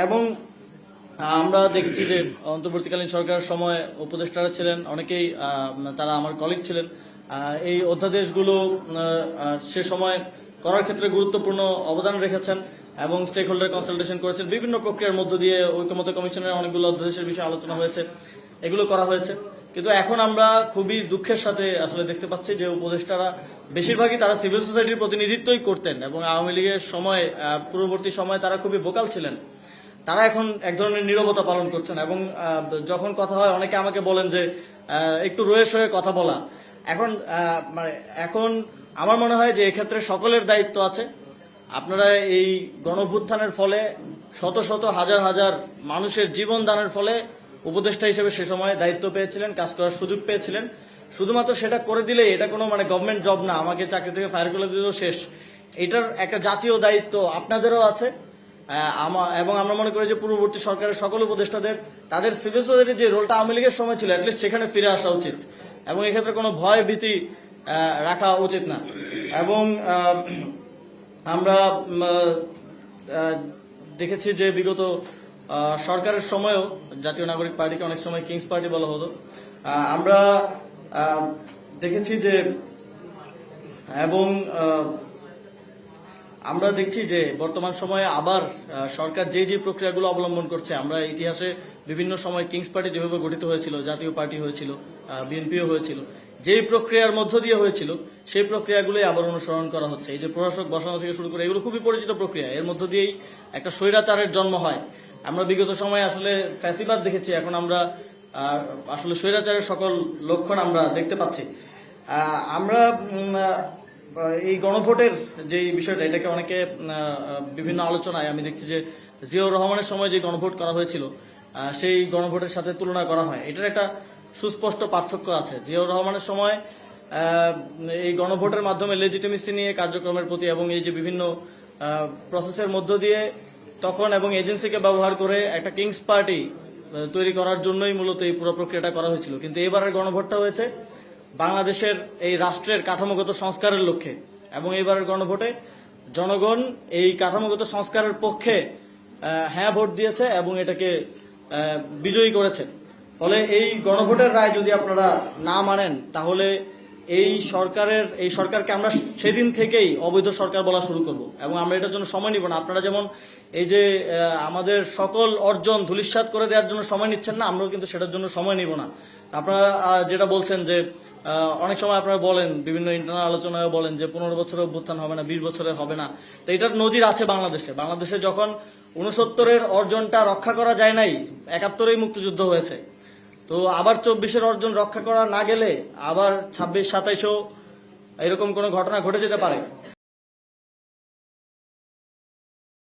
এবং আমরা দেখছি যে অন্তর্বর্তীকালীন সরকারের সময় উপদেষ্টারা ছিলেন অনেকেই, তারা আমার কলিগ ছিলেন। এই অধ্যাদেশগুলো সে সময় করার ক্ষেত্রে গুরুত্বপূর্ণ অবদান রেখেছেন এবং স্টেক হোল্ডার কনসালটেশন করেছেন। বিভিন্ন প্রক্রিয়ার মধ্য দিয়ে ঐকমত্য কমিশনের অনেকগুলো অধ্যাদেশের বিষয়ে আলোচনা হয়েছে, এগুলো করা হয়েছে। কিন্তু এখন আমরা খুবই দুঃখের সাথে আসলে দেখতে পাচ্ছি যে উপদেষ্টারা বেশিরভাগই তারা সিভিল সোসাইটির প্রতিনিধিত্বই করতেন এবং আওয়ামী লীগের সময় পূর্ববর্তী সময়ে তারা খুবই ভোকাল ছিলেন। তারা এখন এক ধরনের নীরবতা পালন করছেন এবং যখন কথা হয় অনেকে আমাকে বলেন যে একটু রয়ে সয়ে কথা বলা। এখন আমার মনে হয় যে এক্ষেত্রে সকলের দায়িত্ব আছে। আপনারা এই গণঅভ্যুত্থানের ফলে শত শত হাজার হাজার মানুষের জীবন দানের ফলে উপদেষ্টা হিসেবে সে সময় দায়িত্ব পেয়েছিলেন, কাজ করার সুযোগ পেয়েছিলেন। শুধুমাত্র সেটা করে দিলে এটা কোনো গভর্নমেন্ট জব না, আমাকে চাকরি থেকে ফায়ার করে দিলেও শেষ। এটার একটা জাতীয় দায়িত্ব আপনাদেরও আছে। এবং আমরা মনে করি যে পূর্ববর্তী সরকারের সকল উপদেষ্টাদের তাদের সিভিল সোসাইটির যে রোলটা আওয়ামী লীগের সময় ছিল অ্যাটলিস্ট সেখানে ফিরে আসা উচিত এবং এক্ষেত্রে কোনো ভয় ভীতি রাখা উচিত না। এবং আমরা দেখেছি যে বিগত সরকারের সময়ও জাতীয় নাগরিক পার্টিকে অনেক সময় কিংস পার্টি বলা হতো। আমরা দেখেছি যে এবং আমরা দেখছি যে বর্তমান সময়ে আবার সরকার যে যে প্রক্রিয়াগুলো অবলম্বন করছে, আমরা ইতিহাসে বিভিন্ন সময় কিংস পার্টি যেভাবে গঠিত হয়েছিল, জাতীয় পার্টি হয়েছিল, বিএনপিও হয়েছিল, যেই প্রক্রিয়ার মধ্য দিয়ে হয়েছিল সেই প্রক্রিয়াগুলোই আবার অনুসরণ করা হচ্ছে। এই যে প্রশাসক বসানো থেকে শুরু করে এগুলো খুবই পরিচিত প্রক্রিয়া, এর মধ্য দিয়েই একটা স্বৈরাচারের জন্ম হয়। আমরা বিগত সময়ে আসলে ফ্যাসিবাদ দেখেছি, এখন আমরা আসলে স্বৈরাচারের সকল লক্ষণ আমরা দেখতে পাচ্ছি। আমরা এই গণভোটের যে বিষয়টা, এটাকে অনেকে বিভিন্ন আলোচনায় আমি দেখছি যে জিয়াউর রহমানের সময় যে গণভোট করা হয়েছিল সেই গণভোটের সাথে তুলনা করা হয়। এটার একটা সুস্পষ্ট পার্থক্য আছে। জিয়াউর রহমানের সময় এই গণভোটের মাধ্যমে লেজিটিমেসি নিয়ে কার্যক্রমের প্রতি এবং এই যে বিভিন্ন প্রসেসের মধ্য দিয়ে তখন এবং এজেন্সিকে ব্যবহার করে একটা কিংস পার্টি তৈরি করার জন্যই মূলত এই পুরো প্রক্রিয়াটা করা হয়েছিল। কিন্তু এবারের গণভোটটা হয়েছে বাংলাদেশের এই রাষ্ট্রের কাঠামোগত সংস্কারের লক্ষ্যে এবং এবারের গণভোটে জনগণ এই কাঠামোগত সংস্কারের পক্ষে হ্যাঁ ভোট দিয়েছে এবং এটাকে বিজয়ী করেছে। ফলে এই গণভোটের রায় যদি আপনারা না মানেন তাহলে এই সরকারকে আমরা সেদিন থেকেই অবৈধ সরকার বলা শুরু করব এবং আমরা এটার জন্য সময় নিব না। আপনারা যেমন এই যে আমাদের সকল অর্জন ধূলিসাৎ করে দেওয়ার জন্য সময় নিচ্ছেন না, আমরাও কিন্তু সেটার জন্য সময় নিব না। আপনারা যেটা বলছেন যে অনেক সময় আপনারা বলেন, বিভিন্ন ইন্টারনাল আলোচনায় বলেন যে 15 বছরের অভ্যুত্থান হবে না, 20 বছরের হবে না। তো এটার নজির আছে বাংলাদেশে যখন 69-এর অর্জনটা রক্ষা করা যায় নাই, 71-এই মুক্তিযুদ্ধ হয়েছে। তো আবার 24-এর অর্জন রক্ষা করা না গেলে আবার 26-27-ও এরকম কোনো ঘটনা ঘটে যেতে পারে।